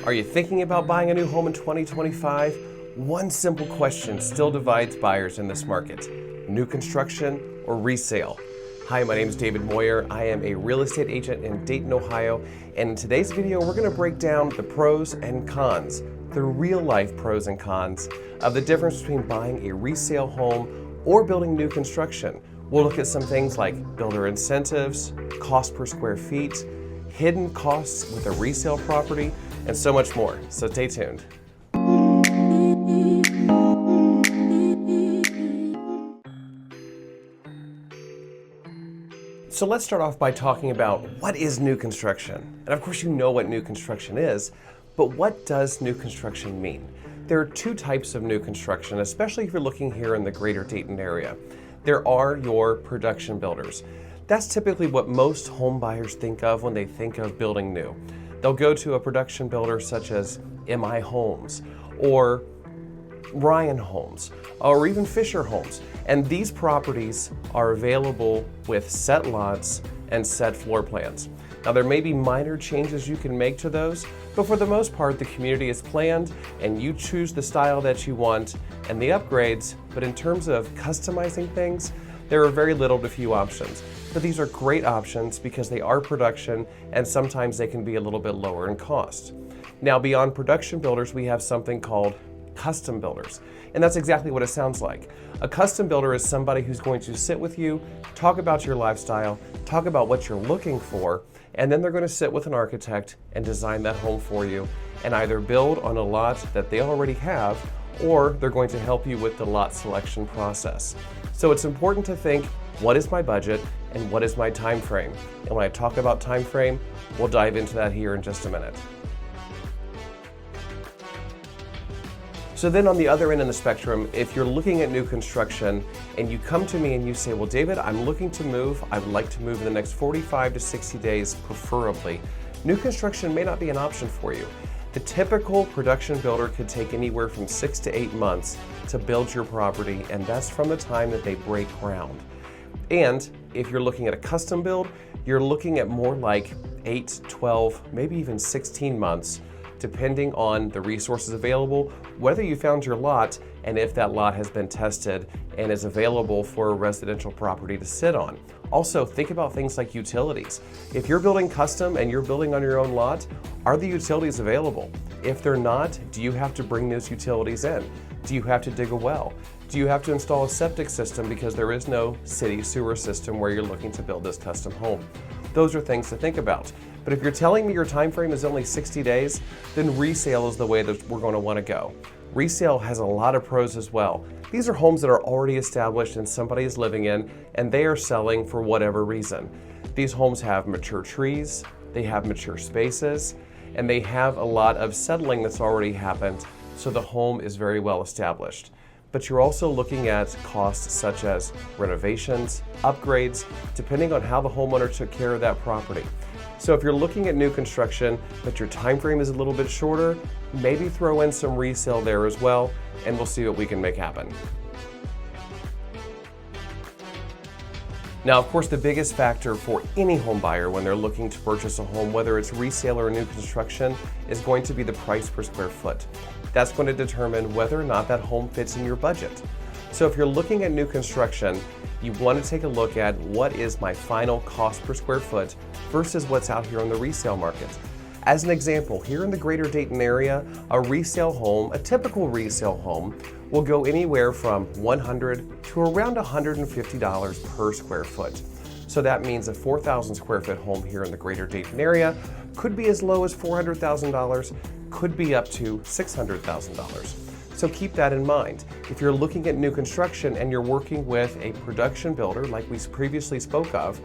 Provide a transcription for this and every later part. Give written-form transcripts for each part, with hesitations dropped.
Are you thinking about buying a new home in 2025? One simple question still divides buyers in this market: new construction or resale? Hi, my name is David Moyer. I am a real estate agent in Dayton, Ohio, and in today's video we're going to break down the pros and cons, the real life pros and cons of the difference between buying a resale home or building new construction. We'll look at some things like builder incentives, cost per square feet, hidden costs with a resale property, and so much more. So stay tuned. So let's start off by talking about what is new construction. And of course you know what new construction is, but what does new construction mean? There are two types of new construction, especially if you're looking here in the greater Dayton area. There are your production builders. That's typically what most home buyers think of when they think of building new. They'll go to a production builder such as MI Homes or Ryan Homes or even Fisher Homes. And these properties are available with set lots and set floor plans. Now there may be minor changes you can make to those, but for the most part the community is planned and you choose the style that you want and the upgrades, but in terms of customizing things, there are very little to few options. But these are great options because they are production and sometimes they can be a little bit lower in cost. Now beyond production builders, we have something called custom builders. And that's exactly what it sounds like. A custom builder is somebody who's going to sit with you, talk about your lifestyle, talk about what you're looking for, and then they're going to sit with an architect and design that home for you and either build on a lot that they already have, or they're going to help you with the lot selection process. So it's important to think, what is my budget and what is my time frame? And when I talk about time frame, we'll dive into that here in just a minute. So then on the other end of the spectrum, if you're looking at new construction and you come to me and you say, well, David, I'm looking to move. I'd like to move in the next 45 to 60 days, preferably. New construction may not be an option for you. The typical production builder could take anywhere from 6 to 8 months to build your property, and that's from the time that they break ground. And if you're looking at a custom build, you're looking at more like 8, 12, maybe even 16 months, depending on the resources available, whether you found your lot, and if that lot has been tested and is available for a residential property to sit on. Also, think about things like utilities. If you're building custom and you're building on your own lot, are the utilities available? If they're not, do you have to bring those utilities in? Do you have to dig a well? Do you have to install a septic system because there is no city sewer system where you're looking to build this custom home? Those are things to think about. But if you're telling me your time frame is only 60 days, then resale is the way that we're going to want to go. Resale has a lot of pros as well. These are homes that are already established and somebody is living in, and they are selling for whatever reason. These homes have mature trees, they have mature spaces, and they have a lot of settling that's already happened, so the home is very well established. But you're also looking at costs such as renovations, upgrades, depending on how the homeowner took care of that property. So if you're looking at new construction, but your time frame is a little bit shorter, maybe throw in some resale there as well, and we'll see what we can make happen. Now, of course, the biggest factor for any home buyer when they're looking to purchase a home, whether it's resale or new construction, is going to be the price per square foot. That's going to determine whether or not that home fits in your budget. So if you're looking at new construction, you want to take a look at what is my final cost per square foot versus what's out here on the resale market. As an example, here in the greater Dayton area, a resale home, a typical resale home, will go anywhere from $100 to around $150 per square foot. So that means a 4,000 square foot home here in the greater Dayton area could be as low as $400,000, could be up to $600,000. So keep that in mind. If you're looking at new construction and you're working with a production builder like we previously spoke of,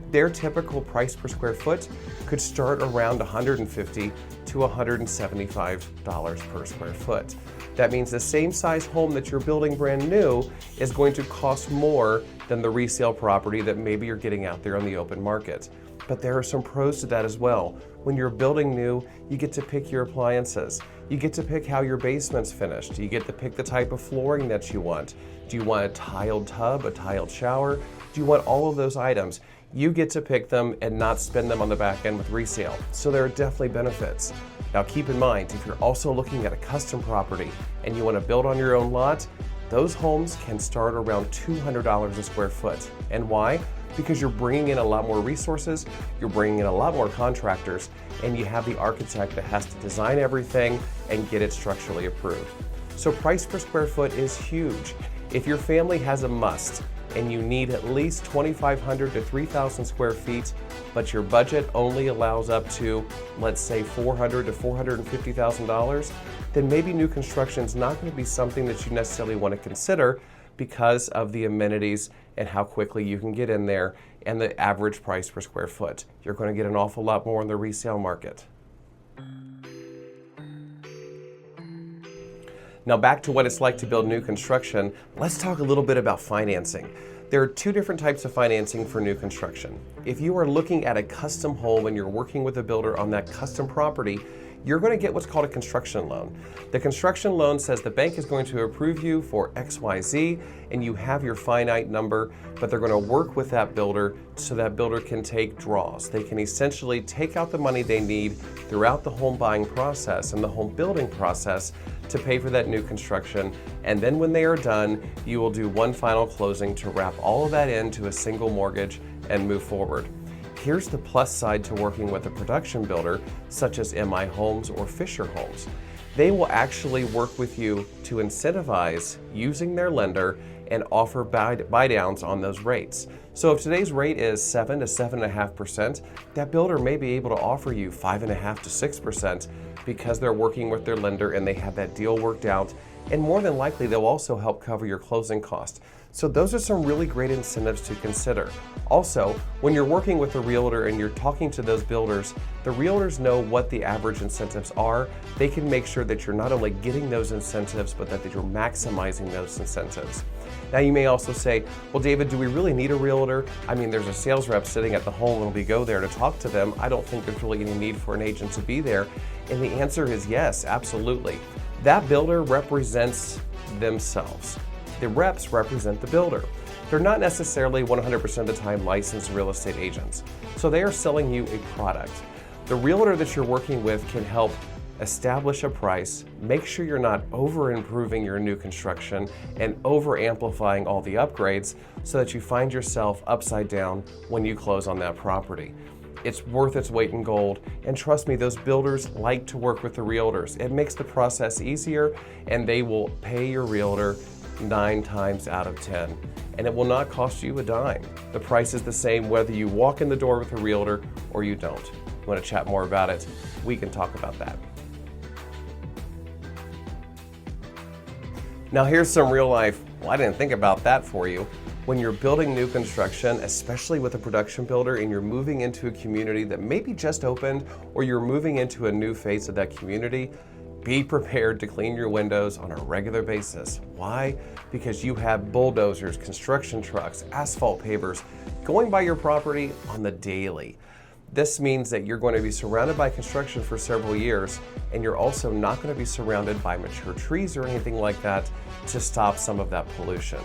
their typical price per square foot could start around $150 to $175 per square foot. That means the same size home that you're building brand new is going to cost more than the resale property that maybe you're getting out there on the open market. But there are some pros to that as well. When you're building new, you get to pick your appliances. You get to pick how your basement's finished. You get to pick the type of flooring that you want. Do you want a tiled tub, a tiled shower? Do you want all of those items? You get to pick them and not spend them on the back end with resale. So there are definitely benefits. Now keep in mind, if you're also looking at a custom property and you want to build on your own lot, those homes can start around $200 a square foot. And why? Because you're bringing in a lot more resources, you're bringing in a lot more contractors, and you have the architect that has to design everything and get it structurally approved. So price per square foot is huge. If your family has a must and you need at least 2,500 to 3,000 square feet, but your budget only allows up to, let's say, $400,000 to $450,000, then maybe new construction is not going to be something that you necessarily want to consider because of the amenities and how quickly you can get in there and the average price per square foot. You're going to get an awful lot more in the resale market. Now back to what it's like to build new construction, let's talk a little bit about financing. There are two different types of financing for new construction. If you are looking at a custom home and you're working with a builder on that custom property, you're going to get what's called a construction loan. The construction loan says the bank is going to approve you for XYZ and you have your finite number, but they're going to work with that builder so that builder can take draws. They can essentially take out the money they need throughout the home buying process and the home building process to pay for that new construction. And then when they are done, you will do one final closing to wrap all of that into a single mortgage and move forward. Here's the plus side to working with a production builder such as MI Homes or Fisher Homes. They will actually work with you to incentivize using their lender and offer buy downs on those rates. So if today's rate is 7 to 7.5%, that builder may be able to offer you 5.5 to 6% because they're working with their lender and they have that deal worked out. And more than likely, they'll also help cover your closing costs. So those are some really great incentives to consider. Also, when you're working with a realtor and you're talking to those builders, the realtors know what the average incentives are. They can make sure that you're not only getting those incentives, but that you're maximizing those incentives. Now you may also say, well, David, do we really need a realtor? I mean, there's a sales rep sitting at the home when we go there to talk to them. I don't think there's really any need for an agent to be there. And the answer is yes, absolutely. That builder represents themselves. The reps represent the builder. They're not necessarily 100% of the time licensed real estate agents. So they are selling you a product. The realtor that you're working with can help establish a price, make sure you're not over improving your new construction and over amplifying all the upgrades so that you find yourself upside down when you close on that property. It's worth its weight in gold, and trust me, those builders like to work with the realtors. It makes the process easier, and they will pay your realtor 9 times out of 10, and it will not cost you a dime. The price is the same whether you walk in the door with a realtor or you don't. You want to chat more about it? We can talk about that. Now here's some real life, well, I didn't think about that for you. When you're building new construction, especially with a production builder, and you're moving into a community that maybe just opened, or you're moving into a new phase of that community, be prepared to clean your windows on a regular basis. Why? Because you have bulldozers, construction trucks, asphalt pavers going by your property on the daily. This means that you're going to be surrounded by construction for several years, and you're also not going to be surrounded by mature trees or anything like that to stop some of that pollution.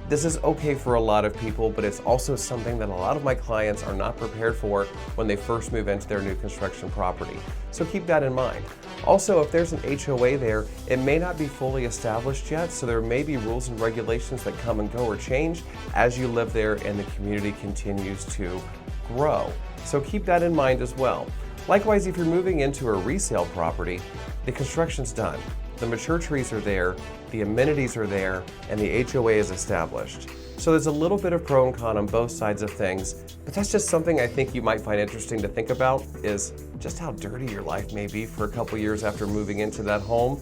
This is okay for a lot of people, but it's also something that a lot of my clients are not prepared for when they first move into their new construction property. So keep that in mind. Also, if there's an HOA there, it may not be fully established yet, so there may be rules and regulations that come and go or change as you live there and the community continues to grow. So keep that in mind as well. Likewise, if you're moving into a resale property, the construction's done. The mature trees are there, the amenities are there, and the HOA is established. So there's a little bit of pro and con on both sides of things, but that's just something I think you might find interesting to think about, is just how dirty your life may be for a couple years after moving into that home.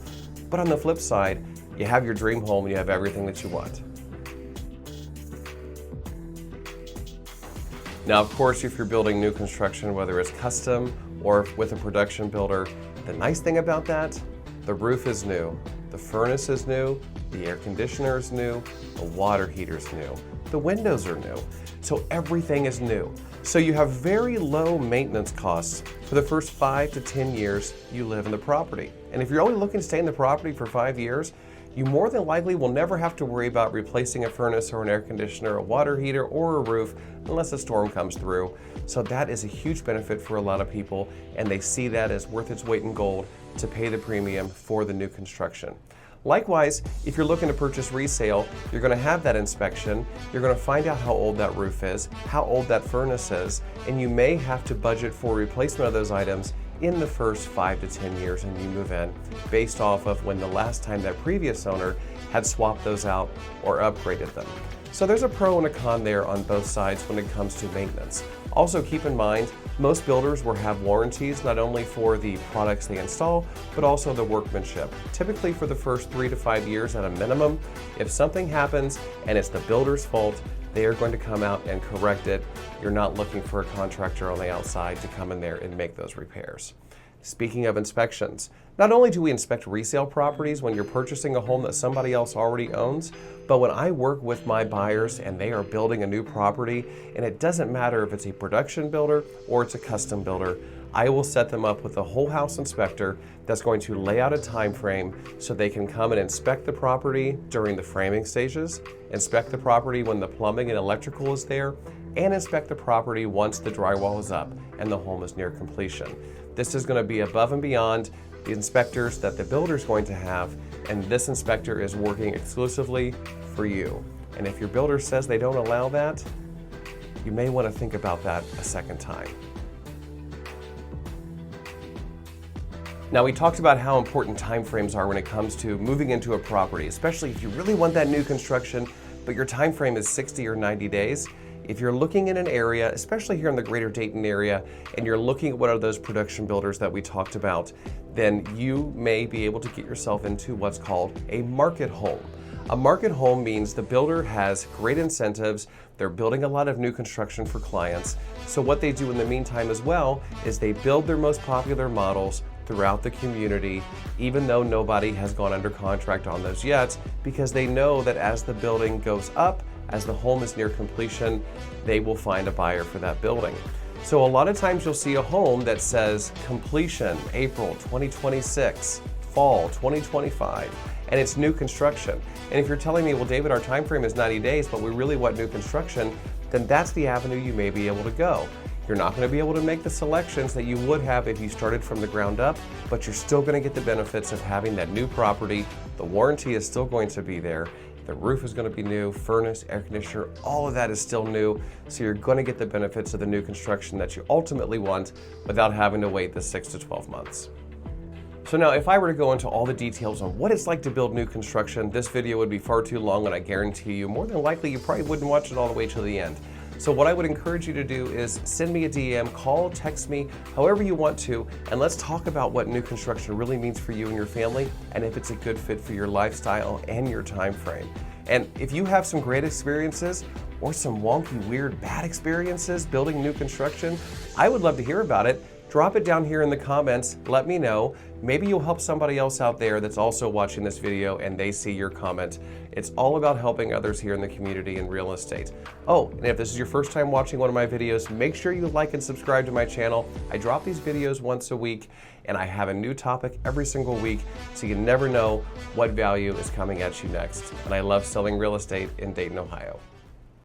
But on the flip side, you have your dream home and you have everything that you want. Now, of course, if you're building new construction, whether it's custom or with a production builder, the nice thing about that, the roof is new, the furnace is new, the air conditioner is new, the water heater is new, the windows are new. So everything is new. So you have very low maintenance costs for the first 5 to 10 years you live in the property. And if you're only looking to stay in the property for 5 years, you more than likely will never have to worry about replacing a furnace or an air conditioner, a water heater, or a roof unless a storm comes through. So that is a huge benefit for a lot of people, and they see that as worth its weight in gold to pay the premium for the new construction. Likewise, if you're looking to purchase resale, you're going to have that inspection, you're going to find out how old that roof is, how old that furnace is, and you may have to budget for replacement of those items in the first 5 to 10 years when you move in, based off of when the last time that previous owner had swapped those out or upgraded them. So there's a pro and a con there on both sides when it comes to maintenance. Also keep in mind, most builders will have warranties not only for the products they install, but also the workmanship. Typically for the first 3 to 5 years at a minimum. If something happens and it's the builder's fault, they are going to come out and correct it. You're not looking for a contractor on the outside to come in there and make those repairs. Speaking of inspections, not only do we inspect resale properties when you're purchasing a home that somebody else already owns, but when I work with my buyers and they are building a new property, and it doesn't matter if it's a production builder or it's a custom builder, I will set them up with a whole house inspector that's going to lay out a time frame so they can come and inspect the property during the framing stages, inspect the property when the plumbing and electrical is there, and inspect the property once the drywall is up and the home is near completion. This is going to be above and beyond the inspectors that the builder is going to have, and this inspector is working exclusively for you. And if your builder says they don't allow that, you may want to think about that a second time. Now, we talked about how important time frames are when it comes to moving into a property, especially if you really want that new construction, but your time frame is 60 or 90 days. If you're looking in an area, especially here in the greater Dayton area, and you're looking at one of those production builders that we talked about, then you may be able to get yourself into what's called a market home. A market home means the builder has great incentives, they're building a lot of new construction for clients, so what they do in the meantime as well is they build their most popular models throughout the community, even though nobody has gone under contract on those yet, because they know that as the building goes up, as the home is near completion, they will find a buyer for that building. So a lot of times you'll see a home that says completion April 2026, fall 2025, and it's new construction. And if you're telling me, well, David, our time frame is 90 days, but we really want new construction, then that's the avenue you may be able to go. You're not going to be able to make the selections that you would have if you started from the ground up, but you're still going to get the benefits of having that new property. The warranty is still going to be there. The roof is going to be new, furnace, air conditioner, all of that is still new. So you're going to get the benefits of the new construction that you ultimately want without having to wait the 6 to 12 months. So now, if I were to go into all the details on what it's like to build new construction, this video would be far too long, and I guarantee you, more than likely, you probably wouldn't watch it all the way to the end. So what I would encourage you to do is send me a DM, call, text me, however you want to, and let's talk about what new construction really means for you and your family, and if it's a good fit for your lifestyle and your time frame. And if you have some great experiences or some wonky, weird, bad experiences building new construction, I would love to hear about it. Drop it down here in the comments, let me know. Maybe you'll help somebody else out there that's also watching this video and they see your comment. It's all about helping others here in the community in real estate. Oh, and if this is your first time watching one of my videos, make sure you like and subscribe to my channel. I drop these videos once a week and I have a new topic every single week, so you never know what value is coming at you next. And I love selling real estate in Dayton, Ohio.